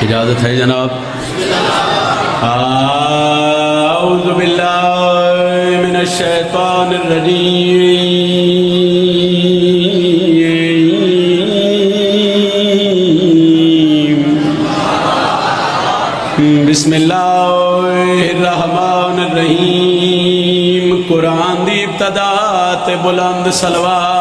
اجازت ہے جناب؟ اعوذ باللہ من الشیطان الرجیم، بسم اللہ الرحمن الرحیم۔ قرآن دی ابتدا تے بلند صلوات۔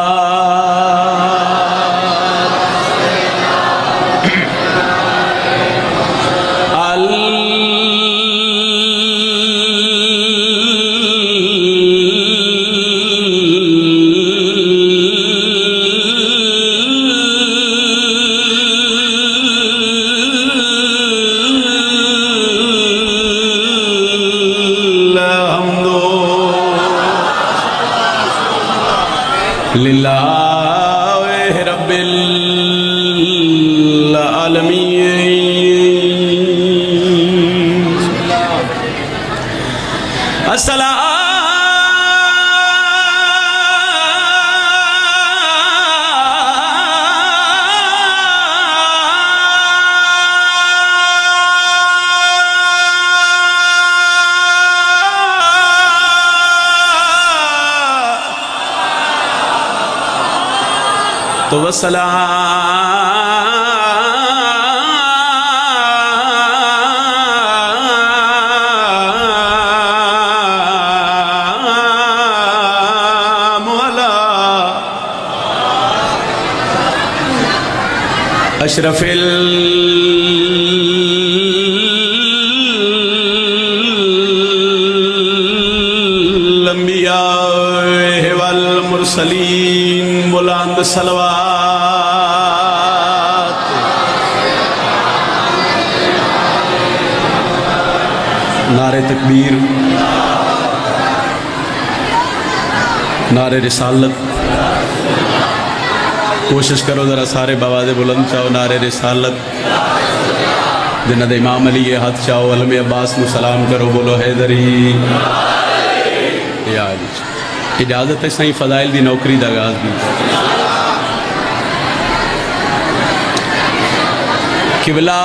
للہ رب العالمین۔ السلام تو والسلام علی اشرف الانبیاء والمرسلین۔ بلند صلوات۔ نعرہ تکبیر، نعرہ رسالت۔ کوشش کرو ذرا سارے بواز بلند چاہو نعرہ رسالت۔ جنہ دے امام علی یہ ہاتھ چاہو، علم عباس نو سلام کرو، بولو حیدری یا علی۔ اجازت ہے سائیں فضائل دی نوکری دا آغاز دی۔ قبلہ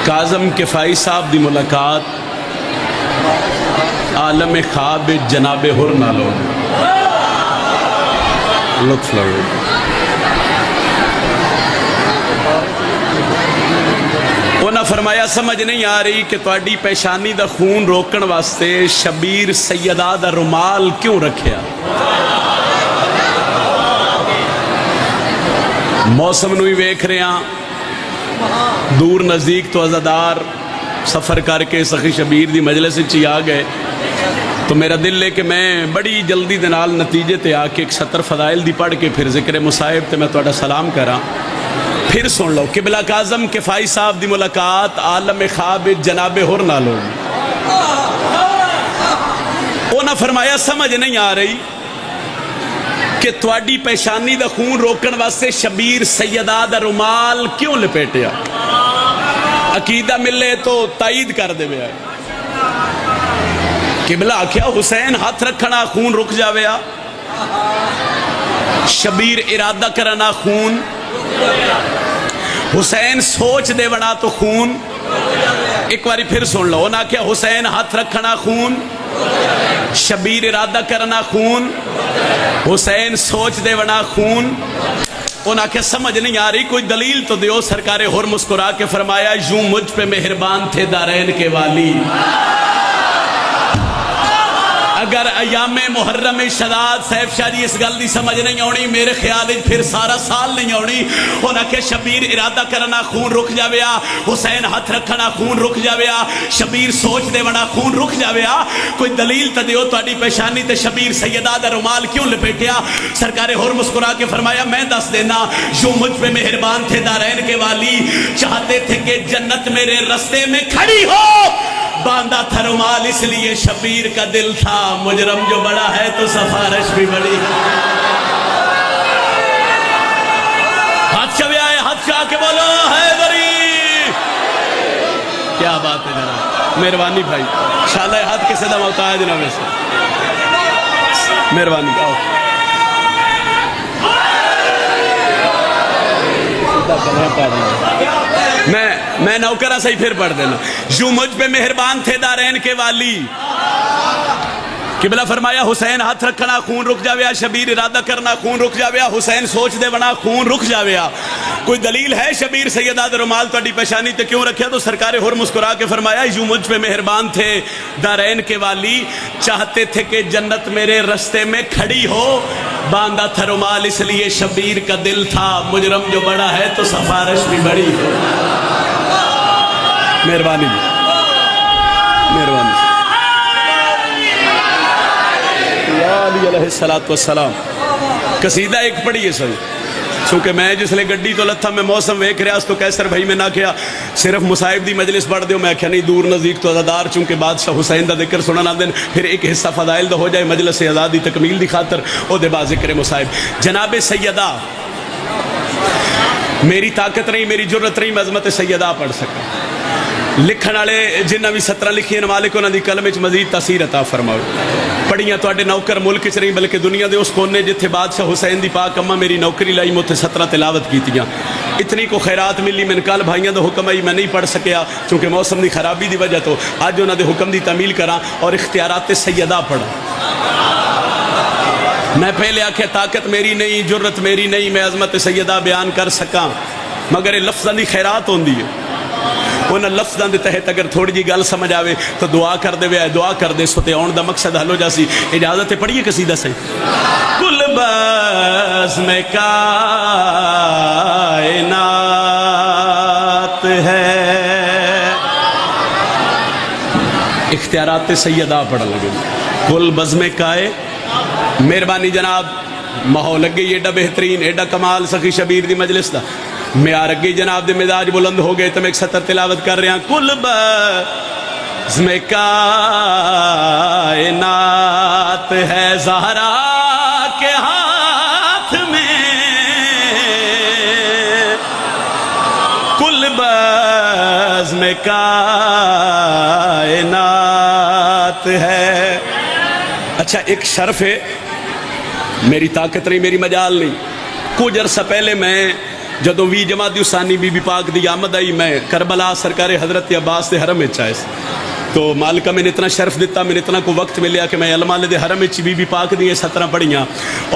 کاظم کفائی صاحب دی ملاقات عالم خواب جناب حر نالو لطف لو۔ انہاں فرمایا سمجھ نہیں آ رہی کہ تواڈی پیشانی دا خون روکن واسطے شبیر سیدہ دا رومال کیوں رکھیا؟ موسم نوی ویکھ رہے ہیں، دور نزدیک تو عزادار سفر کر کے سخی شبیر دی مجلس چی آ گئے، تو میرا دل لے کہ میں بڑی جلدی دنال نتیجے تے آ کے ایک 70 فضائل دی پڑھ کے پھر ذکر مصائب تے میں تواڈا سلام کراں۔ پھر سن لو، قبلہ کاظم کفائی صاحب دی ملاقات عالم خواب جناب حر نالو۔ انہاں فرمایا سمجھ نہیں آ رہی کہ تواڈی پیشانی دا خون روکن واسطے شبیر سیدہ دا رومال کیوں لپیٹیا؟ عقیدہ ملے تو تائید کر دے بیا۔ قبلہ کیا حسین ہاتھ رکھنا خون رک جاویا، شبیر ارادہ کرنا خون، حسین سوچ دے بنا تو خون۔ ایک باری پھر سن لو، نہ کیا حسین ہاتھ رکھنا خون، شبیر ارادہ کرنا خون، حسین سوچ دے بنا خون۔ انہاں کہ سمجھ نہیں آ رہی، کوئی دلیل تو دیو۔ سرکار حر مسکرا کے فرمایا یوں مجھ پہ مہربان تھے دارین کے والی۔ اگر ایام محرم شداد سیف شاہ جی اس گل دی سمجھ نہیں آنی، میرے خیال پھر سارا سال نہیں آنی۔ انہاں کہ شبیر ارادہ کرنا خون رک جاویا، حسین ہاتھ رکھنا خون رک جاویا، شبیر سوچ دے بنا خون رک جاویا۔ کوئی دلیل تا دیو تواڈی پیشانی تے شبیر سیدہ دا رومال کیوں لپیٹیا؟ سرکار حر مسکرا کے فرمایا میں دس دینا، یوں مجھ پہ مہربان تھے دارین کے والی، چاہتے تھے کہ جنت میرے رستے میں کھڑی ہو، باندھا تھا رومال اس لیے شبیر کا دل تھا، مجرم جو بڑا ہے تو سفارش بھی بڑی۔ ہاتھ چوے آئے، ہاتھ چاہ کے بولو حیدری۔ کیا بات ہے جناب، مہربانی بھائی، انشاءاللہ ہاتھ کسے دم ہوتا ہے جناب سے، مہربانی۔ میں نوکرہ صحیح پھر پڑھ دینا. یوں مجھ پہ مہربان تھے دارین کے والی. قبلہ فرمایا حسین ہاتھ رکھنا خون رک جاویا, شبیر ارادہ کرنا خون رک جاویا, حسین سوچ دے بنا خون رک جاویا. کوئی دلیل ہے شبیر سیدہ دے رومال تہاڈی پیشانی تے کیوں رکھیا؟ تو سرکار ہور مسکرا کے فرمایا یوں مجھ پہ مہربان تھے دارین کے والی, چاہتے تھے کہ جنت میرے رستے میں کھڑی ہو, باندھا تھا رومال اس لیے شبیر کا دل تھا, مجرم جو بڑا ہے تو سفارش بھی بڑی ہو. مہربانی مہربانی علی علیہ السلام. قصیدہ ایک پڑھی ہے صحیح, چونکہ میں جس لئے گڈی تو لتھا میں موسم ویکھ رہا اس تو کیسر بھائی میں نہ کیا صرف مصائب دی مجلس پڑھ دیو, میں کیا نہیں دور نزدیک تو عزادار, چونکہ بادشاہ حسین دا ذکر سننا نہ دین, پھر ایک حصہ فضائل دا ہو جائے مجلس سے آزادی تکمیل دی خاطر او دے بعد ذکر مصائب. جناب سیدہ میری طاقت نہیں, میری جرت نہیں, میں عظمت سیدہ پڑھ سکا. لکھن والے جنہ بھی 17 لکھیاں مالک انہاں دی قلم وچ مزید تاثیر عطا فرماؤ. پڑھیاں تواڈے نوکر ملک چ نہیں بلکہ دنیا دے اس کونے جتھے بادشاہ حسین دی پاک اماں میری نوکری لائی, میں 17 تلاوت کیتیاں. اتنی کو خیرات ملی, میں کل بھائیاں دا حکم آئی میں نہیں پڑھ سکیا چونکہ موسم دی خرابی دی وجہ تو اج انہاں دے حکم دی تعمیل کراں اور اختیارات سیدہ پڑھاں. میں پہلے آکھیا طاقت میری نہیں, جرت میری نہیں, میں عظمت سیدہ بیان کر سکاں, مگر لفظاں دی خیرات ہوندی ہے. انہاں لفظاں دے تحت اگر تھوڑی جی گل سمجھ آوے تو دعا کر دے وے, دعا کر دے سو تے آن دا مقصد حل ہو جاسی. اجازت ہے پڑھیے قصیدہ سے. کل بزم کائنات ہے, اختیارات سیدہ پڑھ لگے. کل بزم کائے, مہربانی جناب, ماحول لگ گئی ایڈا بہترین ایڈا کمال سخی شبیر دی مجلس دا, میں آ رگی جناب دے مزاج بلند ہو گئے تو میں ایک 17 تلاوت کر رہا. کل بزم کائنات ہے زہرا کے ہاتھ میں, کل بزم کائنات ہے. اچھا ایک شرف ہے, میری طاقت نہیں, میری مجال نہیں. کچھ عرصہ پہلے میں جدو وی جماعت ثانی بی بی پاک دی آمد آئی, میں کربلا سرکار حضرت عباس دے حرم وچ آئے تو مالکہ میں نے اتنا شرف دیتا, میں نے اتنا کو وقت ملیا کہ میں علماء دے حرم وچ بی بی پاک دی 17 پڑھیاں,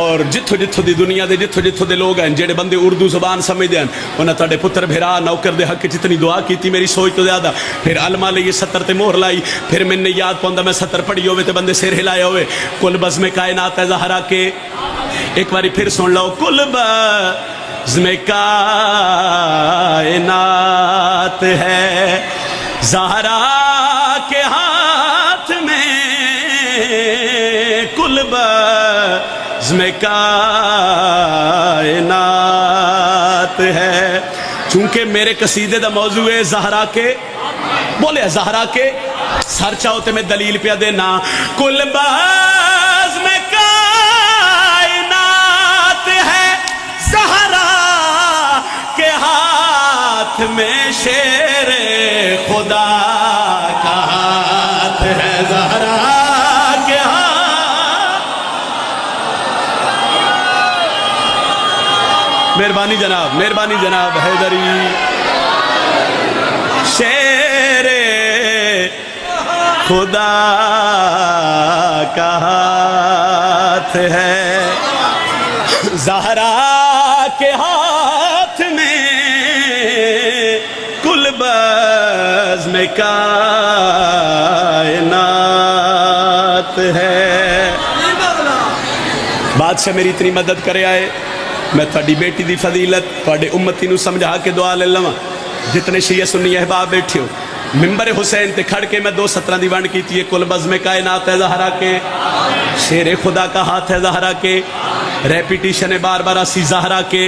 اور جتھو جتھو دی دنیا دے جتھو جتھو دے لوگ ہیں جڑے بندے اردو زبان سمجھدے ہیں انہاں تہاڈے پتر بھرا نوکر دے حق جتنی دعا کیتی میری سوچ تو زیادہ. پھر علماء یہ 17 تے مہر لائی, پھر میں نے یاد پوندا میں 17 پڑھی ہوئے تے بندے سر ہلائے ہوئے. کل بزم کائنات ہے زہرا کے, ایک باری پھر سن لو. کل بزم کائنات ہے زہرا کے ہاتھ میں, کل بزم کائنات ہے. چونکہ میرے قصیدے دا موضوع ہے زہرا کے, بولے زہرا کے سر چاہو تے میں دلیل پیا دینا. کل بزم کائنات ہے زہرا کے ہاتھ میں, شیر خدا کا ہاتھ ہے زہرا کے ہاتھ. مہربانی جناب حیدری. شیر خدا کا ہاتھ ہے زہرا کے ہاتھ میں, کل بزم کائنات ہے. بادشاہ میری اتنی مدد کرے آئے, میں تھوڑی بیٹی دی فضیلت تھوڑے امتی نو سمجھا کے دعا لے لواں. جتنے شیعہ سنی احباب بیٹھے ہو ممبر حسین تے کھڑ کے میں 2:17 دی ونڈ کیتی ہے. کل بزم کائنات ہے زہرا کے, شیر خدا کا ہاتھ ہے زہرا کے, ریپیٹیشن ہے بار بار اسی زہرا کے.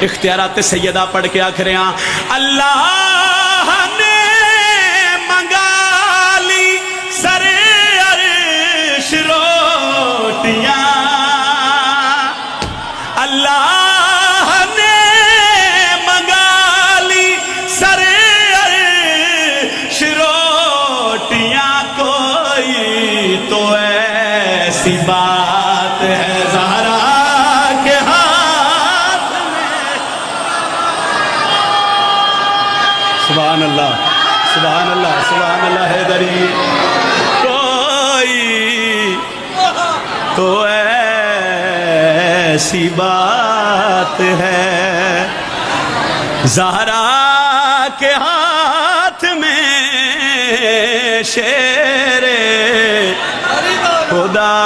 اختیارات سیدہ پڑھ کے آکھ رہے ہیں. اللہ نے منگا لی سر عرش روٹیاں, اللہ نے منگا لی سر عرش روٹیاں, کوئی تو ایسی بات ہے زہرا کے ہاتھ میں. سبحان اللہ سبحان اللہ سبحان اللہ حیدری کوئی تو ایسی بات ہے زہرا کے ہاتھ میں شیر خدا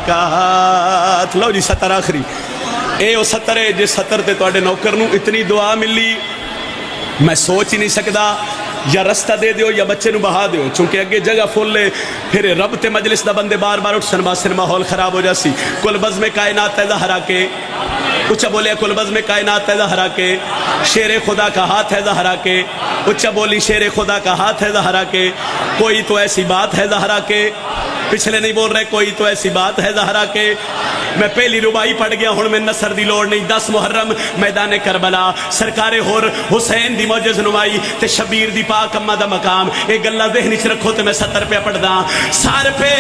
کا ہاتھ. لو جی ستر آخری اے او ستر ہے جس ستر تے تو نوکر نو اتنی دعا ملی میں سوچ ہی نہیں سکتا. یا رستہ دے دیو یا بچے نو بہا دیو چونکہ اگے جگہ فل لے پھر رب تے مجلس دا بندے بار بار اٹھ سنبا ماحول خراب ہو جاسی. کل بزم کائنات ہے زہرا کے اچھا بولے کل بزم کائنات ہے زہرا کے شیر خدا کا ہاتھ ہے زہرا کے اچھا بولی شیر خدا کا ہاتھ ہے زہرا کے کوئی تو ایسی بات ہے زہرا کے پچھلے نہیں بول رہے کوئی تو ایسی بات ہے زہرا کے. میں پہلی ربائی پڑھ گیا ہوں میں نصر دی لوڑ نہیں. 10 محرم میدان کربلا سرکار ہور حسین دی معجز نمائی تے شبیر دی پاک اماں دا مقام اے گلا ذہن وچ رکھو تے میں 70 پہ پڑھدا. سر پہ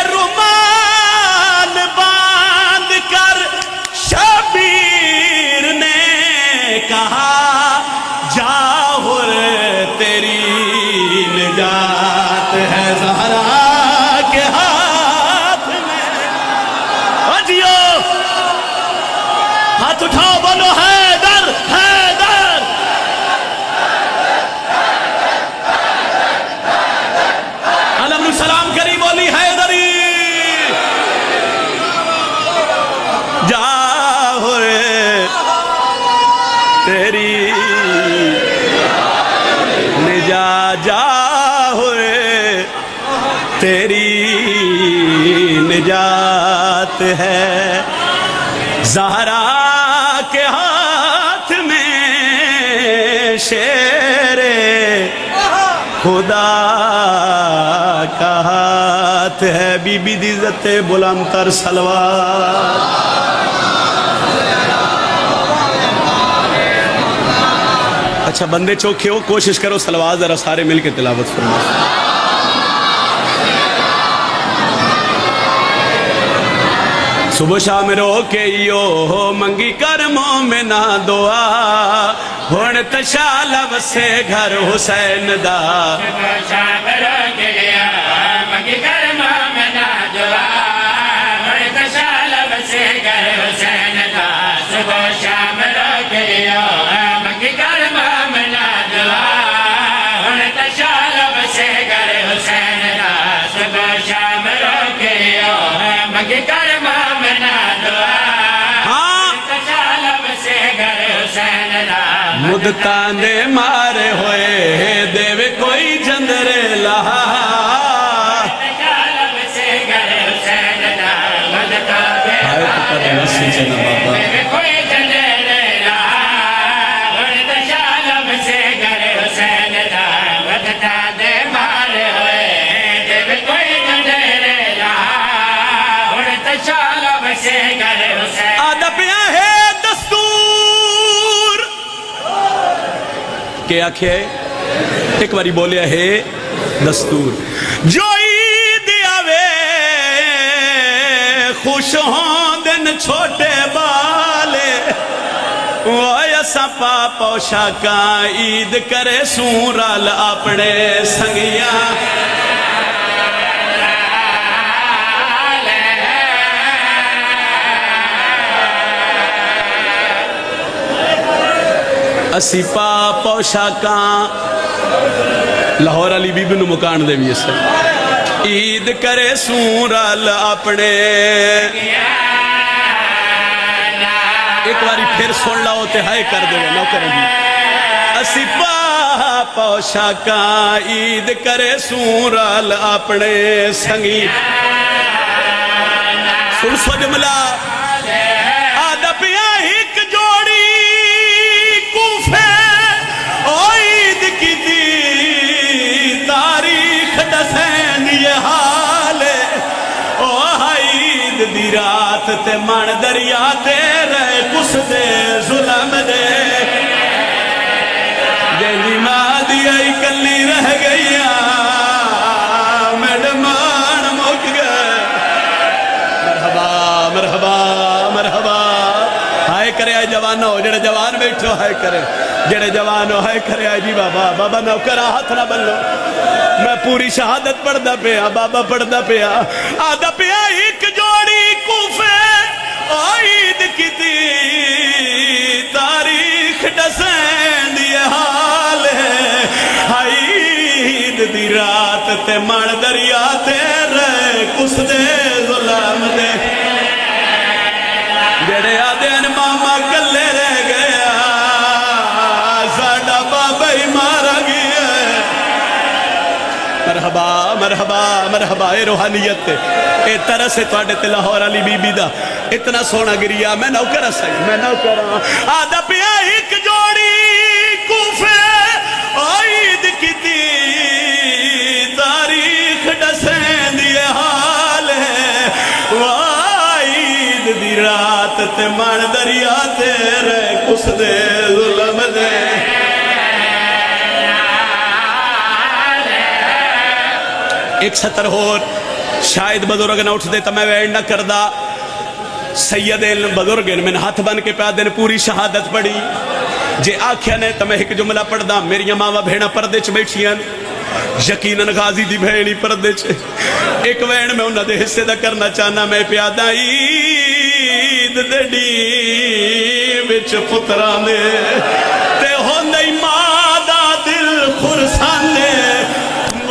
رومال باندھ کر شبیر نے کہا جاہر تیری نجات ہے زہرا کے ہاتھ میں. اجیو ہاتھ اٹھاؤ بولو حیدر حیدر. علم السلام کری بولی حیدری جاہر تیری جاہر تیری نجات ہے زہرا کے ہاتھ میں شیر خدا کا ہاتھ ہے. بی بی دی عزت بلند تر سلوات. اچھا بندے چوکھے ہو کوشش کرو سلوات ذرا سارے مل کے تلاوت فرماؤ. صبح شام رو کے یو منگی کر مومنہ دعا ہون تشالہ وسے گھر حسین دا. صبح شام رو کے یو منگی کر مومنہ دعا ہون تشالہ وسے گھر حسین دا. صبح شام رو کے یو منگی کر مومنہ دعا ہون تشالہ وسے گھر حسین دا. صبح شام رو کے یو منگی کر مدتاں دے مارے ہوئے دیوے کوئی جندرے لہا کیا آکھے ایک باری بولیا ہے دستور. جو عید آوے خوش ہوں دن چھوٹے بالے وہ سپا پوشا کا عید کرے سورال اپنے سنگیاں. اسی پا پوشاکاں لاہور علی بی بی نو مکان دے بھی اس عید کرے سورال اپنے. ایک باری پھر سن لاؤ تے ہائے کر دے نو کرے گی. اسی پا پوشاکاں عید کرے سورال اپنے سنگی. سن سو جملہ آدھا پیا ایک جوڑی دی رات تے من دریا تے رہے کس دے ظلم دے جیلی ماں دی آئی کلی رہ گئیا میڈمان مک گئے. مرحبا مرحبا مرحبا ہائے کرے آئے جوانہ ہو جڑے جوان بیٹھو ہائے کرے جڑے جوان ہو ہے کرے جی بابا بابا نوکرا ہاتھ نہ بلو میں پوری شہادت پڑھدا پیا بابا پڑھدا پیا آدھا پیا ایک جوڑی کوفے عید کی تھی تاریخ ڈسین دی حال ہے عید دی رات تے مڑ دریا تے رہ کس دے ظلم دے جڑے آدھے ماما کلے رہ گیا ساڈا بابا ہی مارا گیا مرحبا مرحبا مرحبا اے روحانیت اے طرح سے تواڈے تے لاہور علی بی بی دا اتنا سونا گریا میں نوکر سہی میں نوکر آدھا پیا ایک جوڑی کوفے عید کی تھی تاریخ ڈسین دی حال ہے عید دی رات تے من دریا تے رہ کس دے ظلم دے ایک سطر ہور شاید بزرگ نہ اٹھ دے تو میں ویڈ نہ کردہ سید بزرگ میں ہاتھ بن کے پیا دن پوری شہادت پڑھی جے آکھیا نے تو میں ایک جملہ پڑھ دا میری ماما بھیڑا پردے چ بیٹھیاں یقیناً غازی دی بھیڑی پردے چ ایک وین میں انہاں دے حصے دا کرنا چاہنا میں پیا دا عید دے ڈی وچ پتراں دے تے ہوندی ماں دا دل خرسانے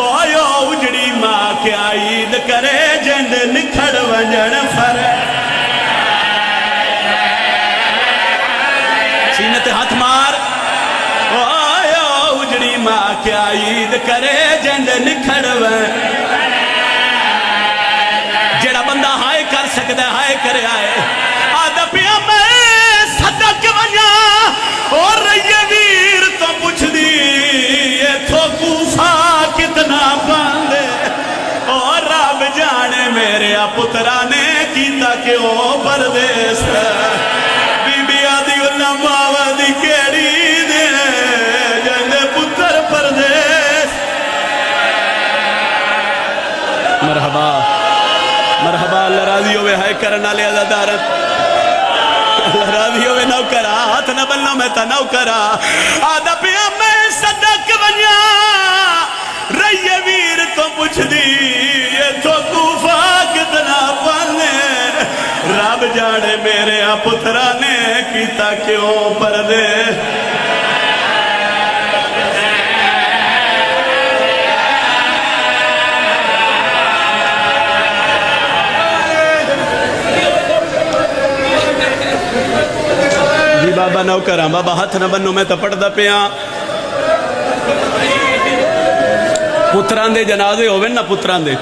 آیا اجڑی ماں کیا عید کرے جند نکھڑ ونجن فر سینہ تے ہاتھ مار آیا اجڑی ماں کیا عید کرے جند نکھڑ ونجن جڑا بندہ ہائے کر سکتا ہے ہائے کرے آئے آدھا پیا میں صدق ونجا اور رہی ویر تو پوچھ دی یہ تھو کوفہ کتنا باندے اور رب جانے میرے پترانے کیتا کہ او پردیس بی بی آدھی اللہ ماوا دی کیڑی دے جاندے پتر پردیس مرحبا مرحبا اللہ راضی ہوئے ہائے کرنا لے عزادارت اللہ راضی ہوئے نوکرا ہاتھ نہ بلنا میں تا نوکرا آدھا پیا میں صدق ونیا رہی ویر تو پوچھ دی یہ تو کوفہ کتنا پانے رب جانے میرے پترانے کیتا کیوں پردے جی بابا نوکراں بابا ہاتھ نہ بنو میں تا پڑھدا پیا پتران دے جنازے ہوئے نا پتران دے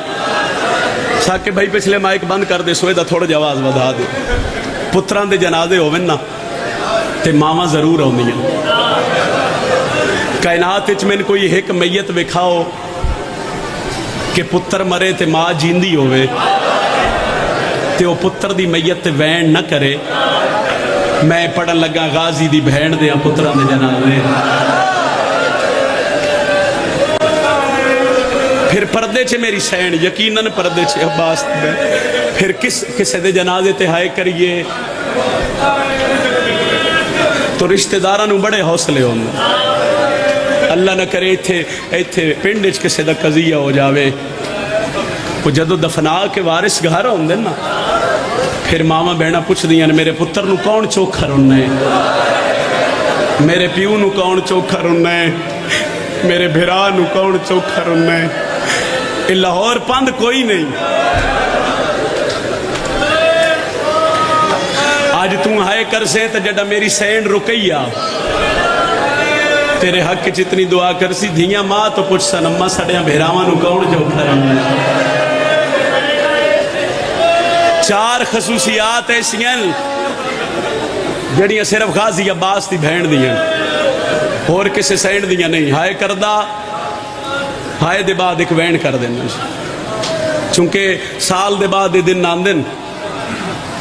ساکے بھائی پچھلے مائک بند کر دے سوئے دا تھوڑا جواز بدا دے پتران دے جنازے ہوئے نا تے ماما ضرور ہوں دیا کائنات اچ میں کوئی ایک میت وکھاؤ کہ پتر مرے تے ماں جیندی ہوئے تے وہ پتر دی میت تے وین نہ کرے میں پڑھن لگا غازی دی بہن دے پتران دے جنازے پھر پردے چھے میری سین یقیناً پردے چھے عباس دے پھر کسے دے جنازے تے ہائے کریے تو رشتہ دارانوں بڑے حوصلے ہوں اللہ نہ کرے ایتھے پنڈج کسے دا قضیہ ہو جاوے وہ جدو دفنا کے وارث گھر ہوں دے نا پھر ماما بہنا پوچھ دیاں میرے پتر نو کون چوکھا رننے میرے پیو نو کون چوکھا رننے میرے بھرا نو کون چوکھا رننے لاہور پند کوئی نہیں آج تم ہائے کر سے تو جڑا میری سینڈ رکیا تیرے حق جتنی دعا کر سی دھیاں ماں تو پوچھ سن اممہ سڑیاں بھیراوانو کون جو کھرم چار خصوصیات ایسی ہیں جڑیاں صرف غازی عباس دی بہن دیاں اور کسے سینڈ دیاں نہیں ہائے کردہ ہائے دے بعد ایک وین کر دینا چونکہ سال دے بعد دے دن ناندن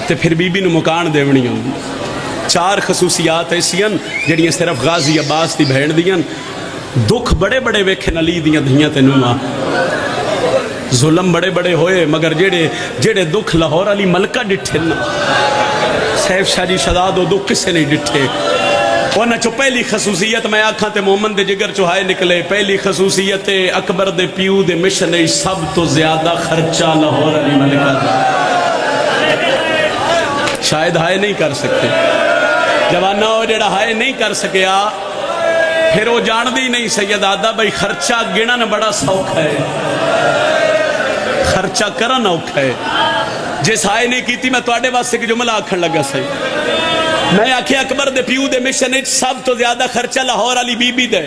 تے پھر بی بی نو مکان دیونی ہوں چار خصوصیات ایسی ہیں جڑیاں صرف غازی عباس دی بہن دیاں دکھ بڑے بڑے ویکھے نلی دیاں دھیاں تے نوما ظلم بڑے بڑے ہوئے مگر جڑے دکھ لاہور علی ملکہ ڈٹھے نا سیف شاہ جی شہزاد وہ دکھ کسے نہیں ڈٹھے انہاں چو پہلی خصوصیت میں آکھاں تے محمد دے جگر چوہائے نکلے. پہلی خصوصیت اکبر دے پیو دے مشن سب تو زیادہ خرچہ لاہور علی ملکہ دا. شاید ہائے نہیں کر سکتے جوانہ ہو جڑا ہائے نہیں کر سکیا پھر وہ جان دی نہیں سید آدھا بھائی خرچہ گنن بڑا سوکھ ہے خرچہ کرن اوکھ ہے. جس ہائے نہیں کیتی میں توڑے واسطے کی جملہ آکھن لگا صحیح. میں آکھے اکبر دے پیو دے مشن سب تو زیادہ خرچہ لاہور علی بی بی دے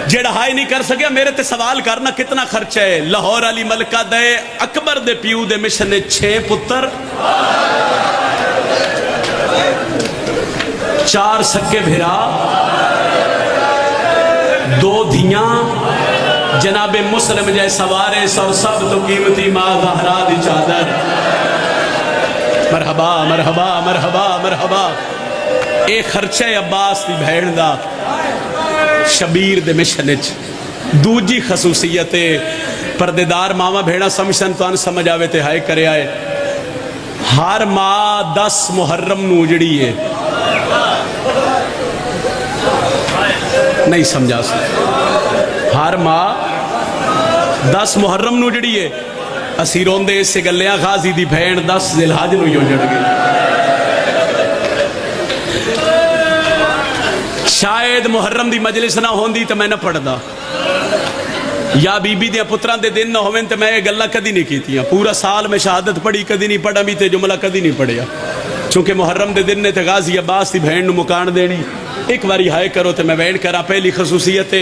جیڑا ہائے نہیں کر سکیا. میرے تے سوال کرنا کتنا خرچہ ہے. لاہور علی ملکہ دے اکبر دے پیو دے مشن 6 پتر 4 سکے بھرا 2 دھیاں جناب مسلم جائے سوارے اور سب تو قیمتی ماں زہرا دی چادر. مرحبا مرحبا مرحبا مرحبا. اے خرچہ عباس دی بھیڑ دا شبیر دے مشن وچ. دوجی خصوصیت پردیدار ماما بھیڑا سمجھن تو ان سمجھ آوے تے ہائے کرے آئے. ہر ماں 10 محرم نو جڑی ہے نہیں سمجھا سکتے. ہر ماں 10 محرم نو جڑی ہے اسی روندے اس سے گلیاں غازی دی بھین 10 ذی الحج نو یوں جڑ گئی. شاید محرم دی مجلس نہ ہوندی تو میں نہ پڑھدا یا بی بی دیا پتران دے دن نہ ہوئن تو میں یہ گلہ کدی نہیں کیتیاں. پورا سال میں شہادت پڑھی کدی نہیں پڑھا بھی تے جملہ کدی نہیں پڑھیا چونکہ محرم دے دن نے تے غازی عباس دی بھین نو مکان دینی. ایک باری ہائے کرو تے میں وین کرا. پہلی خصوصیت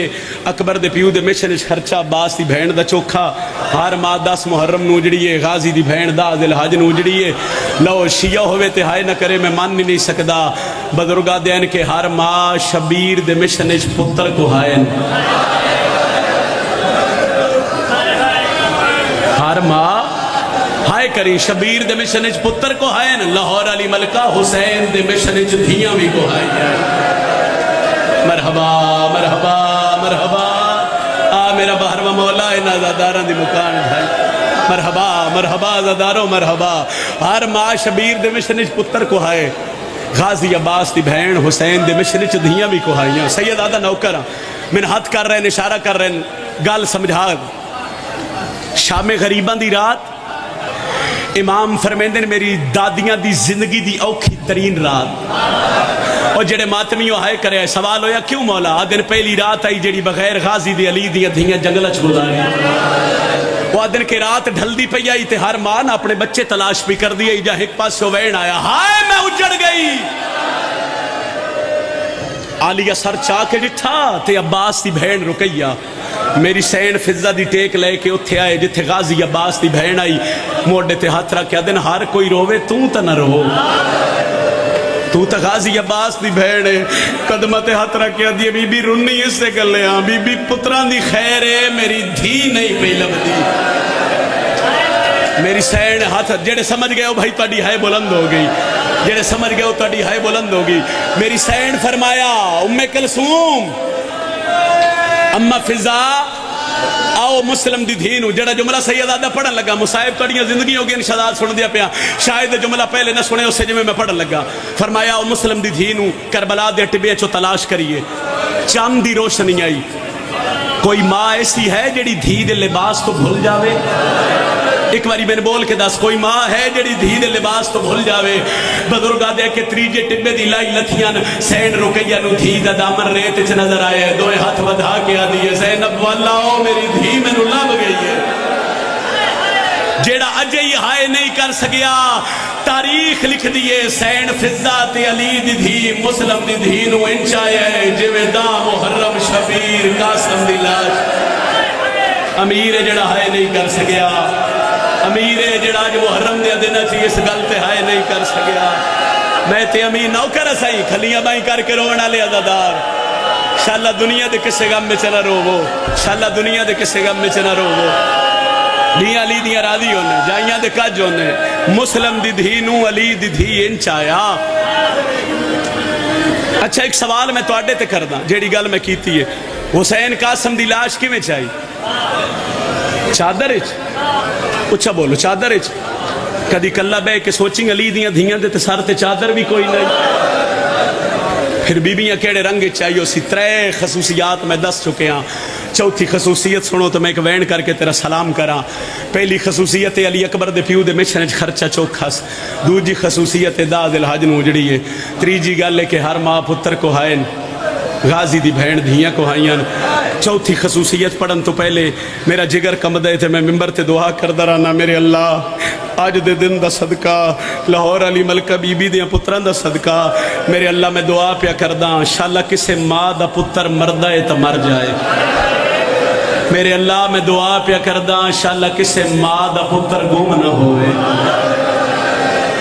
اکبر دے پیو دے مشن خرچہ عباس دی بھین دا چوکھا. ہر ماں 10 محرم نو جڑی ہے غازی دی بھین 10 ذی الحج نو جڑی ہے. لو شیعہ ہوئے تے ہائے نہ کرے میں مان نہیں سکدا. بزرگاں دین کے ہر ماں شبیر دے مشن پتر کو ہائے ہر ماں ہائے کری شبیر دے مشن پتر کو ہائے. لاہور علی ملکہ حسین دے مشن دھیاں بھی کو ہائے. مرحبا مرحبا مرحبا. میرا بہروا مولا ہے نازاداراں دی مکان بھائی. مرحبا مرحبا زادارو مرحبا. ہر ماں شبیر دے مشن پتر کو ہائے. غازی عباس دی بہن حسین دے مشن دھیاں بھی کو ہائیاں. سید آدھا نوکر من ہاتھ کر رہے ہیں اشارہ کر رہے ہیں گل سمجھا. شام غریباں دی رات امام فرمیندن میری دادیاں دی زندگی دی اوکھی ترین رات. اور جڑے ماتمیوں ہائے کرے سوال ہویا کیوں مولا. آدھن پہلی رات آئی جڑی بغیر غازی دی علی دی دھیاں جنگلچ گزاری. وہ آدھن کے رات ڈھل دی پئی آئی تے ہر ماں نہ اپنے بچے تلاش بھی کر دی. جا ایک پاس سے وین آیا ہائے میں اجڑ گئی. آلیہ سر چاہ کے جٹھا تے عباس دی بہن رکیہ میری سین فضہ دی ٹیک لے کے اتھے آئے جتھے غازی عباس دی بہن آئی. موڑے تے ہاتھ رکھیا دن ہر کوئی روے تو تا نہ رو. تو تا غازی عباس دی بہن ہے. قدمہ تے ہاتھ رکھیا دی بی بی رنی اس سے گلے ہاں بی بی پتران دی خیر ہے میری دھی نہیں پہ لب دی. میری سین ہاتھ جڑے سمجھ گئے ہو بھائی تاڑی ہائے بلند ہو گئی. جڑے سمجھ گئے ہو تاڑی ہائے بلند ہو گئی. میری سین فرمایا ام کلثوم اما فضا آؤ مسلم دی دھینو. جڑا جملہ سید آدھا پڑھن لگا مصائب تڑیاں زندگی ہوگی انشاءاللہ سن دیا پیا. شاید جملہ پہلے نہ سنے اسے جمعے میں پڑھن لگا. فرمایا آؤ مسلم دی دھینو کربلا دے ٹبے چو تلاش کریے. چاند دی روشنی آئی. کوئی ماں ایسی ہے جڑی دھی دے لباس تو بھول جاوے. ایک باری میں نے بول کے دس کوئی ماں ہے جڑی دھی دے لباس تو بھول جاوے. بزرگاں دے کے تریجے ٹبے دی لائی لتھیاں سین رکیہ نو دھی دا دامن ریت چ نظر آئے. دوئے ہاتھ بدھا کے آدھی ہے زینب والا او میری دھی میں نو لب گئی ہے. جیڑا اجے ہی ہائے نہیں کر سکیا تاریخ لکھ دیئے سین فضہ تے علی دی دھی مسلم دی دھی نو انچایا ہے جوے دا محرم شبیر قاسم دی لاش. امیر جڑا ہائے نہیں کر سکیا. امیر جڑا جو محرم دیا دینا چاہیے اس گل تے ہائے نہیں کر سکیا. میں تے امیر نوکر سائیں کھلیاں بائیں کر کے رونا لے عزادار. شاءاللہ دنیا دے کسے غم میں چنا رو وہ. شاءاللہ دنیا دے کسے غم میں چنا رو وہ. دھیاں علی دیاں راضی ہونے جائیاں دے کج ہونے. مسلم دی دھی نو علی دی دھی انچایا. اچھا ایک سوال میں تو آڈے تے کر دا جیڑی گل میں کیتی ہے. حسین قاسم دی لاش کی میں چاہی چادر اچھ اچھا بولو چادر اچھ. کدی کلہ بے کے سوچیں علی دیاں دھیاں دے تے سار تے چادر بھی کوئی نہیں. پھر بیبیاں کیڑے رنگ چاہیے سی، 3 خصوصیات میں دس چکے ہاں۔ چوتھی خصوصیت سنو تو میں ایک وین کر کے تیرا سلام کراں۔ پہلی خصوصیت علی اکبر دے پیو دے مشن وچ خرچہ چوکھا س، دوجی خصوصیت دا دل حج نو اجڑی ہے، تیجی گل ہے کہ ہر ماں پتر کو ہائے، غازی دی بہن دھیاں کو ہائیاں۔ چوتھی خصوصیت پڑھن تو پہلے میرا جگر کم دے تھے، میں ممبر تے دعا کردہ رہنا، میرے اللہ آج دے دن دا صدقہ، لاہور علی ملکہ بی بی دیاں پتران دا صدقہ، میرے اللہ میں دعا پیا کردہ انشاءاللہ کسے ماں دا پتر مردہ ہے تو مر جائے۔ میرے اللہ میں دعا پیا کردہ انشاءاللہ کسے ماں دا پتر گم نہ ہوئے۔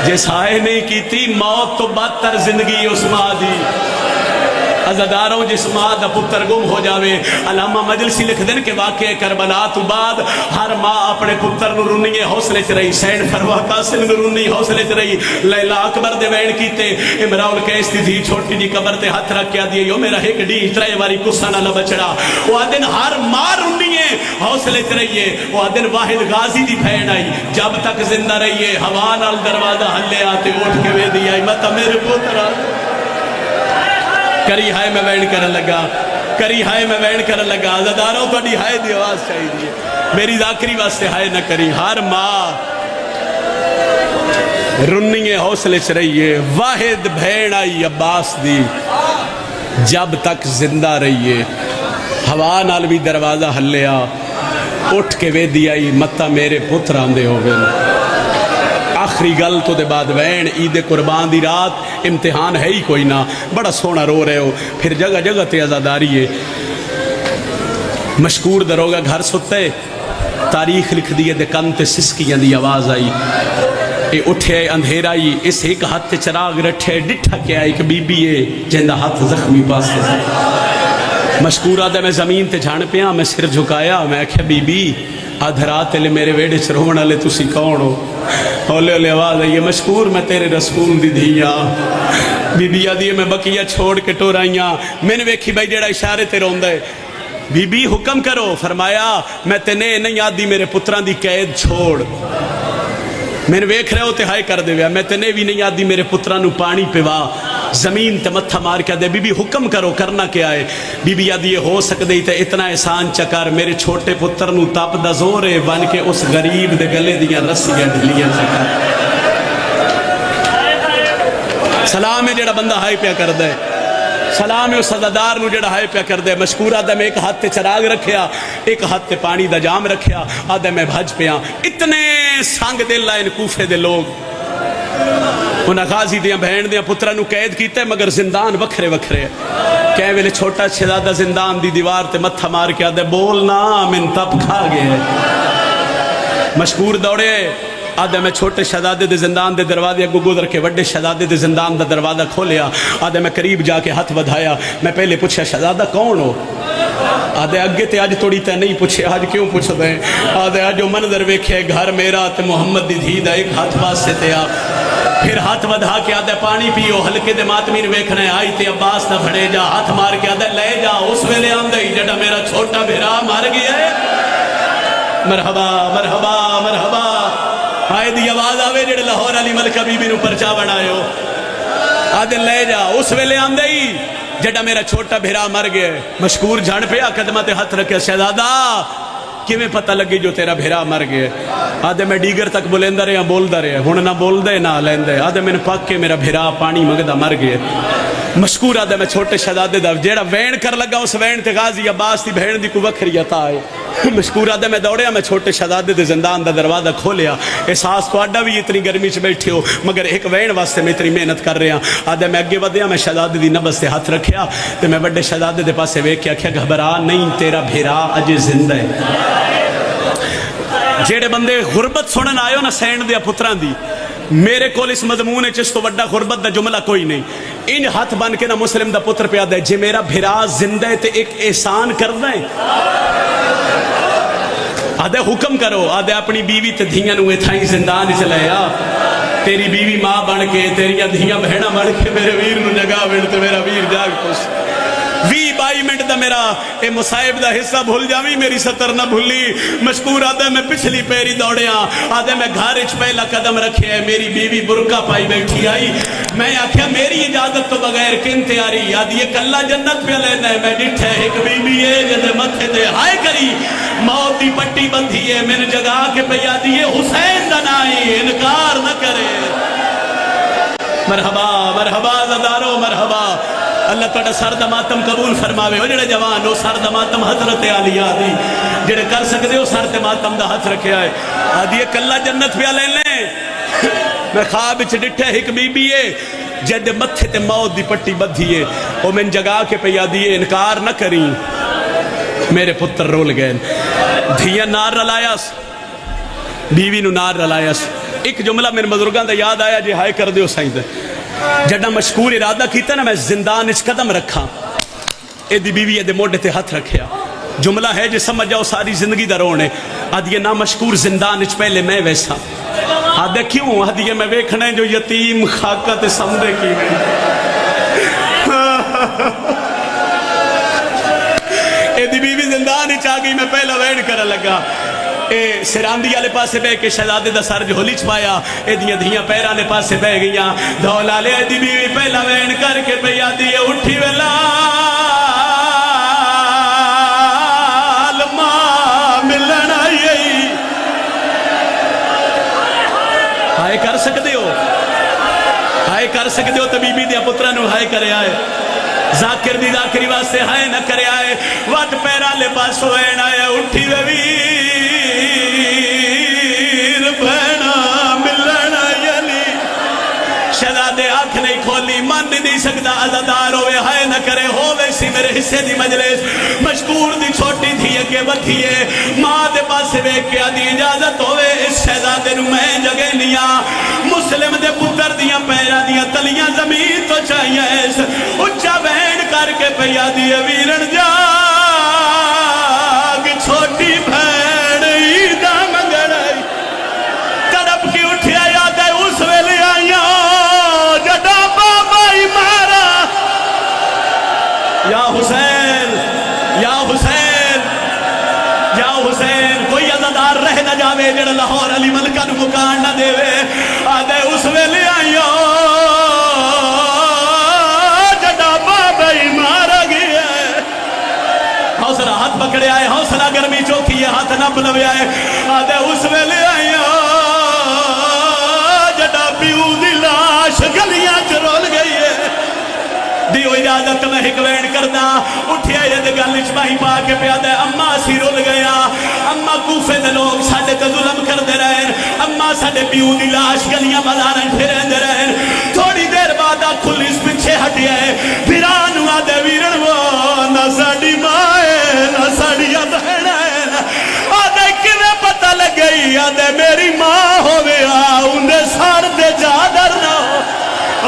جس آئے نہیں کی تھی موت تو بدتر زندگی اس ماں دی، عزاداروں جس ماں دا پتر گم ہو جاوے۔ علامہ مجلسی لکھ دن کے واقعے کربلا تو بعد ہر ماں اپنے پتر نو رونی حوصلے چ رہی، سین فروا قاسم نو رونی حوصلے چ رہی، لیلا اکبر دے وین کیتے، امراؤ القیس دی چھوٹی جی قبر تے ہاتھ رکھ کے دیئے یو میرا ایک ڈی 3 واری کسا نہ بچڑا۔ وہ دن ہر ماں رونی حوصلے چ رہی ہے۔ وہ دن واحد غازی دی بہن آئی، جب تک زندہ رہی ہے ہوا نال دروازہ ہلے آتے اٹھ کے وے دی آئی، متا میرے پتر کری ہائے میں وین کرن لگا، کری ہائے میں وین کرن لگا۔ عزاداروں تو ڈی ہائے دی آواز چاہی دی، میری ذاکری واسطے ہائے نہ کری۔ ہر ماں رنی حوصلے چ رہی ہے۔ واحد بہن آئی عباس دی، جب تک زندہ رہی ہے ہوا نال بھی دروازہ ہلیا اٹھ کے وے دی آئی، متا میرے پتر آندے ہو گئے۔ آخری گل تو دے بعد وین عید قربان دی رات، امتحان ہے ہی کوئی نہ، بڑا سونا رو رہے ہو، پھر جگہ جگہ تے عزاداری ہے۔ مشکور دروگا گھر ستے، تاریخ لکھ دیئے دے کن تے سسکیاں دی آواز آئی، اے اٹھے اندھیرا ہی، اس ایک ہاتھ تے چراغ رٹھے، ڈٹھا کے آئی کہ بی بی ہے جندہ ہاتھ زخمی پاس سے۔ مشکورہ دے میں زمین تے جھان پیا، میں سر جھکایا، میں کہا بی بی آدھرات لے میرے ویڑے چروڑا لے تُسی کون ہو؟ ہولے ہولے آواز آئیے، مشکور میں تیرے رسول دی دھیاں، بی بی آدھیے میں بکیہ چھوڑ کے ٹور آئیاں، میں نے ویکھی بھائی جیڑا اشارے تے روندہ ہے، بی بی حکم کرو، فرمایا میں تینے نہیں آدھی میرے پتران دی قید چھوڑ، میں نے ویکھ رہے ہو تے ہائے کر دے ویا، میں تینے بھی نہیں آدھی میرے پتران نو پانی پیوا، زمین تے متھا مار کے دے، بی بی حکم کرو کرنا کیا ہے؟ بی بی آدھی یہ ہو سکتے ہی تے اتنا احسان چکر، میرے چھوٹے پتر نو تاپ دا زورے بن کے اس غریب دے گلے دیاں رسیاں ڈھلیاں چکر۔ سلام ہے جڑا بندہ ہائے پیا کر دے، سلام ہے اس عزادار نو جڑا ہائے پیا کر دے۔ مشکورہ دے میں ایک ہاتھ تے چراغ رکھیا، ایک ہاتھ تے پانی دا جام رکھیا، آدھے میں بھج پیا۔ اتنے سانگ دل لائن کوفے دے لوگ، انہاں غازی دیاں بہن دیاں پترہ نو قید کیتے مگر زندان وکھرے وکھرے۔ کہے ویلے چھوٹا شہزادہ زندان دی دیوار تے متھا مار کے آدھے بولنا من تب کھا گئے۔ مشکور دوڑے، آدھے میں چھوٹے شہزادے دے زندان دے دروازے کو گزر کے وڈے شہزادے دے زندان دا دروازہ کھولیا، آدھے میں قریب جا کے ہاتھ بدھایا، میں پہلے پوچھا شہزادہ کون ہو؟ آدھے اگے تے آج توڑی تے نہیں پوچھے، آج کیوں پوچھ دیں؟ آدھے آج جو منظر ویکھے گھر میرا تے محمد دی دھی دا ایک ہاتھ باس سے تے آ، پھر ہاتھ بدھا کے آدھے پانی پیو، ہلکے دے ماتمین ویکھنے آئی تے عباس نہ بھڑے جا، ہاتھ مار کے آدھے لے جا، اس ویلے آندے ہی جڑا میرا چھوٹا بھیرا مار گیا ہے۔ مرحبا مرحبا مرحبا، آئے دی آواز آوے جڑے لاہور علی ملکہ بی بی نو پرچا بنائے ہو، آدھے لے جا، اس ویلے آندے ہی جڑا میرا چھوٹا بھیرا مر گیا ہے۔ مشکور جھان پہ قدمہ تے ہاتھ رکھے، شہزادہ کیویں پتہ لگی جو تیرا بھیرا مر گیا؟ آدھے میں ڈیگر تک بولیندہ رہے ہیں بولدہ رہے ہیں، ہن نہ بول دے نہ لیندے، آدھے میں نے پاک کے میرا بھیرا پانی مگدہ مر گیا۔ مشکور آدھے میں چھوٹے شہزادے دا جیڑا وین کر لگا اس وین تے غازی عباس دی بہن دی کو وکھری عطا ہے۔ مشکور آدھے میں دوڑیا، میں چھوٹے شہزادے دے زندان دا دروازہ کھولیا، احساس تو آڈا بھی اتنی گرمی چ بیٹھے ہو مگر ایک وین واسطے میں اتنی محنت کر رہا۔ آدھے میں اگے ودیا، میں شہزادے دی نبض سے ہاتھ رکھیا تے میں بڑے شہزادے دے پاسے ویکھ کے آکھیا گھبرا نہیں، تیرا بھیرا اجے زندہ ہے۔ جیڑے بندے غربت سنن آئے ہو نا سینڈ دیا پتران دی، میرے کول اس مضمون ہے چس تو وڈا غربت دا جملہ کوئی نہیں۔ ان ہاتھ بن کے نا مسلم دا پتر پہ آدھا ہے جے میرا بھیرا زندہ ہے تے ایک احسان کر دیں، آدھے حکم کرو، آدھے اپنی بیوی تے دھیاں نو اتھائیں زندان چلایا، تیری بیوی ماں بن کے تیریاں دھیاں بہنہ بن کے میرے ویر نو جگہ بڑھ تے میرا ویر جاگ پوش 20-22 منٹ دا میرا اے مصائب دا حصہ بھول جاوی، میری سطر نہ بھولی۔ مشکور آدھے میں پچھلی پیری دوڑیاں، آدھے میں گھر اچ پہلا قدم رکھے ہے، میری بیوی برقع پائی بیٹھی آئی، میں آکھیا میری اجازت تو بغیر کن تیاری آدھی کلا جنت پہ لینا ہے. میں ڈٹھے ایک بی بی ہے جدے متھے تے ہائے کری موت دی پٹی بندھی ہے میں نے جگا کے پہ آدھی حسین دا نائی انکار نہ کرے. مرحبا مرحبا زدارو مرحبا. اللہ توڑا سر دا ماتم قبول فرماوے. وہ جڑے جوان ہو سر دا ماتم حضرت علی آدھی جڑے کر سکتے ہو سر تے ماتم دا ہاتھ رکھے آئے. آدھی کلا جنت پہ لے لیں. میں خواب وچ ڈٹھے ایک بی بی ہے جد متھے تے موت دی پٹی بدھی ہے وہ میں جگا کے پہ یادی انکار نہ کریں. میرے پتر رول گئے دھیاں نار رلایاس بیوی نو نار رلایاس. ایک جملہ میرے بزرگاں دا یاد آیا جی ہائے کر دیو سائیں دے جڑا مشکور ارادہ کیتا نا میں زندان اچ قدم رکھا اے دی بیوی اے دے موڈے تے ہاتھ رکھیا. جملہ ہے جی سمجھ جاؤ ساری زندگی دا رونے. آدھی نا مشکور زندان اچ پہلے میں ویسا. آدھے کیوں؟ آدھی میں ویکھنے جو یتیم خاکہ تے سمدے کی اے دی بیوی زندان اچ آ گئی. میں پہلا ویڈ کر لگا اے سراندی والے پاسے بے کے شہزادے دا سر جھولی چھپایا اے دیاں دھیاں پیرانے پاسے بے گئیاں دھولا لے دی بیوی پہلا وین کر کے پہ آدھی اٹھی ویلا ماں ملن آئی. ہائے کر سکتے ہو ہائے کر سکتے ہو تو بی بی دیا پترانو ہائے کرے آئے. ذاکر دی ذاکری واسطے ہائے نہ کرے آئے. وات پیرا لے پاس وین آئے اٹھی وی شہزادے آنکھ نہیں کھولی من نہیں سکتا عزادار ہوئے ہائے نہ کرے ہوئے سی میرے حصے دی مجلس مشکور دی چھوٹی تھی اگے بتھیے ماں دے پاسے بے کیا دی اجازت ہوئے اس شہزادے نو میں جگہ نیا مسلم دے پتر دیاں پیرا دیاں تلیاں زمین تو چاہیے اس اچھا بہن کر کے پیا دی ویرن جاگ چھوٹی بہن عیدہ منگڑائی تڑپ کی اٹھیا یاد ہے اس ویلے آئیاں یا حسین یا حسین یا حسین کوئی عزادار رہ نہ جاوے جڑا لاہور علی ملکہ نو مکان نہ دے وے آدھے اس ویلے آئیو جڑا بابا ہی مارا گیا ہے. حوصلہ ہاتھ پکڑے آئے حوصلہ گرمی چوکی ہے ہاتھ نہ بلوے آئے آدھے اس ویلے آئیو جڑا پیو دی لاش گلیاں چرول گئی ہے. دیو اجازت میں ایک وین کرنا اٹھیا یہ دے گل اچماہی پا کے پیادہ اممہ سی رول گیا اممہ کوفے دے لوگ ساڑھے تے ظلم کر دے رہے اممہ ساڑھے پیو دی لاش گلیاں بازارن پھریں دے رہے تھوڑی دیر بعد کھلیس پچھے ہٹیا ہے پھرانو آدھے ویرن وہ نہ ساڑی مائے نہ ساڑی بہن ہے آدھے کنے پتہ لگ گئی آدھے میری ماں ہوئے انہیں سار دے جادر نہ ہو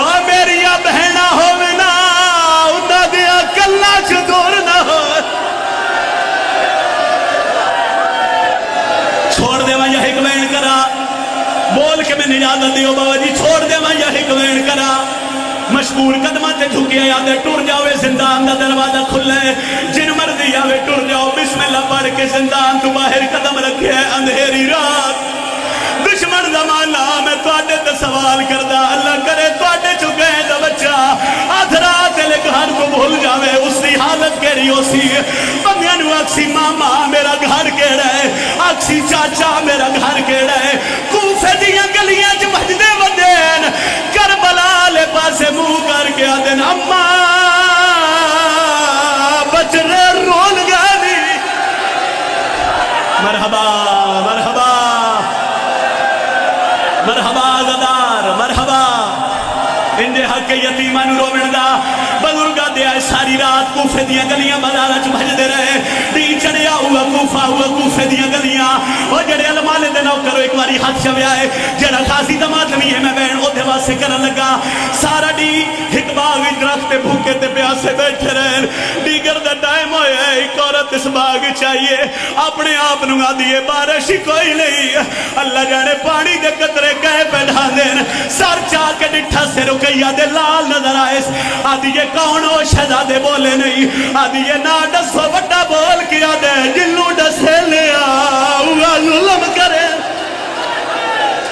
اور میری بہنہ ہوئے نا انہاں دیا کلہ چدور نہ ہو. چھوڑ دے وہاں یہ وین کرا بول کے میں نجازت دیو بابا جی چھوڑ دے وہاں یہ وین کرا مشکور قدمہ تے جھکیا یادے ٹور جاوے زندان دا دروازہ کھلے جن مرضی آوے ٹور جاؤ بسم اللہ پڑھ کے زندان تو باہر قدم رکھے اندھیری رات دشمن زمانہ میں توڑے تے سوال کردہ اللہ کرے توڑے چکے ہیں دا بچہ آدھرات لے گھر کو بھول جاوے اس دی حالت کہہ رہی ہو سی بندیانو اکسی ماما میرا گھر کہہ رہے اکسی چاچا میرا گھر کہہ رہے کوفے دیاں گلیاں جو مجدے ودین کربلا لے پاسے منہ کر کے آدھن اممہ بچنے رول گانی مرحبا مرحبا مرحبا غدار مرحبا انجے حق یتیمان رومن دا بزرگا دیا ساری رات کوفے دیا گلیاں بازارہ چ بھج دے رہے دی چڑیا ہوا کوفہ ہوا کوفے دیا گلیاں اور جڑے علمالے دے نو کرو ایک باری ہاتھ شویا ہے جڑا خاصی دمات نمی ہے میں بہن او دیوا سے کرن لگا سارا ڈی ایک باغ درخت بھوکے تے پیاسے بیٹھے رہے دیگر دا ٹائم ہویا ہے ایک عورت اس باغ چاہیے اپنے آپ نگا دیے بارش ہی کوئی نہیں اللہ جانے پانی دے قطرے کہے بیٹھا دین سر چاہ کے ڈٹھا سے رکیا دے لال نظر آئے آدھی یہ کون ہو شہزادے بولے نہیں آدھی یہ نا ڈسو بڑا بول کیا دے جنو ڈسے لے آؤگا ظلم کرے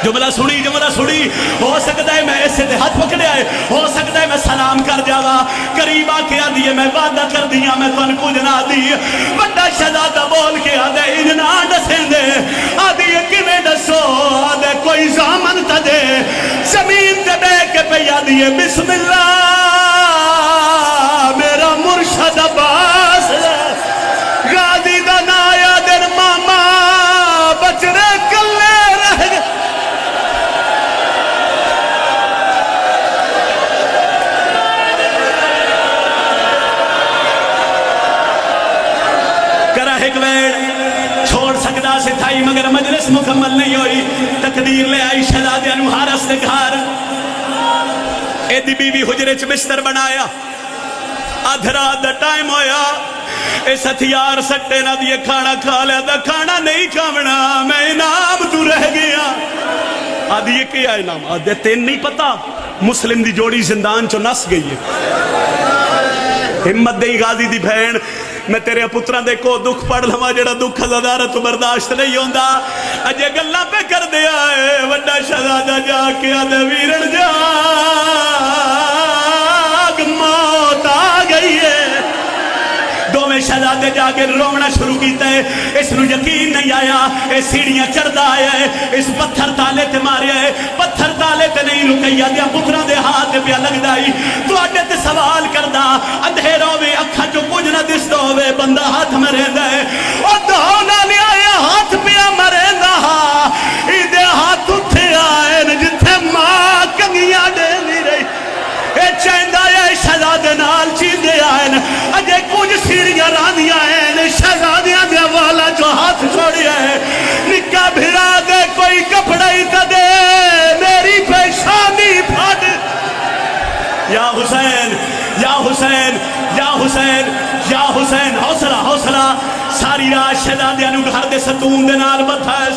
جملہ سنی ہو سکتا ہے میں اسے دے ہاتھ پکڑے آئے ہو سکتا ہے میں سلام کر جاوا قریب آ کے آدھی ہے میں وعدہ کر دیا میں تن کچھ نہ دی بڑا شہزادہ بول کے آدھے انجنا دسیں دے آدھی ہے کمیں دسو آدھے کوئی زامن تا دے زمین تے بے کے پہ آدھی ہے بسم اللہ میرا مرشد عباس غازی دا نایا دن ماما بچنے کلے رہ گئے کرا ایک ویڑ چھوڑ سکتا سے تھائی مگر مجلس مکمل نہیں ہوئی تقدیر لے آئی شہزادے انوہارس نے گھار ایدی بیوی حجرے چ بستر بنایا آدھرا دا ٹائم ہویا اس ہتھیار سٹے نہ دیے کھانا کھا لیا دا کھانا نہیں کھاونا میں انعام تو رہ گیا آدھی یہ کیا انعام آدھے تین نہیں پتا مسلم دی جوڑی زندان چو نس گئی ہے ہمت دئی غازی دی بھین میں تیرے پتران دے کو دکھ پڑھ لما جڑا دکھ ہزادارہ تو برداشت نہیں ہوندہ اجے گلہ پہ کر دیا ہے وڈا شہزادہ جا کے آدھے ویرن جاگ موت آ گئی ہے دو میں شہزادے جا کے رومنا شروع کیتا ہے اس نو یقین نہیں آیا اے سیڑیاں چڑھدا آیا ہے اس پتھر تالے تے ماریا ہے پتھر تالے تے نہیں رکیا دیا پتران دے ہاتھ پہ لگ دائی تو آڈے تے سوال کردہ اندھیروں میں اکھا جو کچھ نہ دستو ہوئے بندہ ہاتھ میں رہندہ ہے اور دھونا لے آیا ہاتھ پہ مرہندہ ایدے ہاتھ اٹھے آئے جتھے ماں کنگیاں دے نہیں رہی اے چیندہ ہے شہزادے نال چیندے آئے اجے کچھ سیڑیاں راندیاں ہیں شہزادیاں دیا والا جو ہاتھ چھوڑی ہے نکا بھرا دے کوئی کپڑا ہی تا دے میری پیشانی پھاڑ یا حسین یا حسین یا حسین یا حسین حوصلہ حوصلہ ساری رات شہزادیاں نو گھر دے ستون دے نال بتھا ہے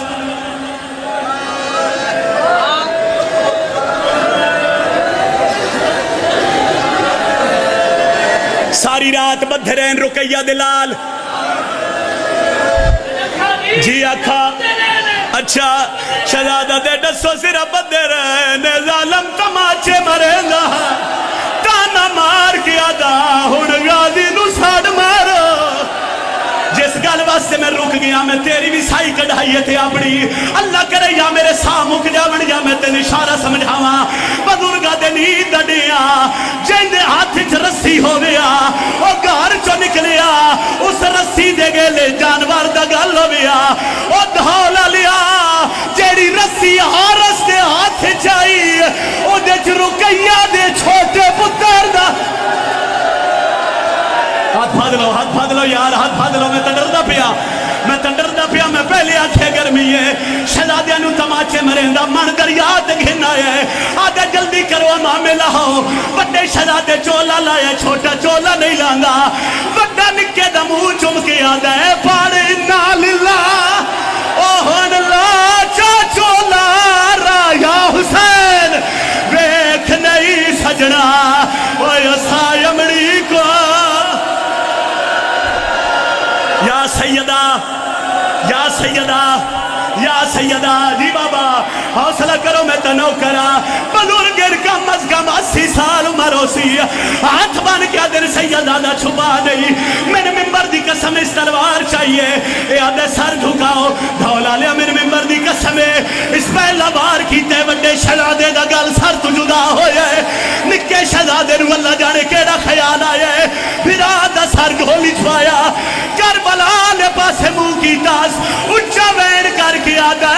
ساری رات بدھ رہن رکیہ دلال جی اکھا اچھا شہزادہ دے ڈسو سرہ بدھ رہن ظالم تماچے مریندا تانا مار کیا دا ہن غازی نو ساڑ مارو جس گل واسطے میں رک گیا میں تیری بھی سائی کڑھائی تھے اپنی اللہ کرے یا میرے سامک جاون یا میں تین اشارہ سمجھاواں بزرگا دے نیند ڈیا جن دے ہاتھ چ رسی ہو گیا او گھر چو نکلیا اس رسی دے گلے جانور دا گل ہو گیا او دھولا لیا جیڑی رسی ہارس دے ہاتھ چائی او دے چ رکیہ دے چھوٹے پتر دا ہاتھ پھاد لو یار ہاتھ پھاد لو میں تندردہ پیا میں پہلے آنکھیں گرمی ہے شہزادیاں نو تماچے مرندہ من دریات گھنا ہے آدھا جلدی کرو امامے لاؤ بڑے شہزادے چولا لائے چھوٹا چولا نہیں لاندہ بڑا نکے دمو چم کے آدھا ہے پاڑے ناللہ اوہن لا چولا را یا حسین ویکھ نہیں سجنا اوہ سایمڑی کو یا سیدہ یا سیدہ یا سیدہ جی بابا حوصلہ کرو میں تنو کرا بزرگر کم از کم 80 سال عمر ہو سی ہاتھ بان کیا دن سیدہ دا چھپا نہیں میں نے ممبر دی قسم اس تلوار چاہیے اے آدھے سر جھکاؤ دھولا لیا میرے ممبر دی قسم اس پہلا بار کیتے بڑے شہزادے دا گل سر تو جدا ہو جائے نکے شہزادے نو اللہ جانے کیڑا خیال آئے پھر آدھا سر گھولی چھوایا کربلا لے پاسے منہ کی تاس اچھا وین کر کے آدھا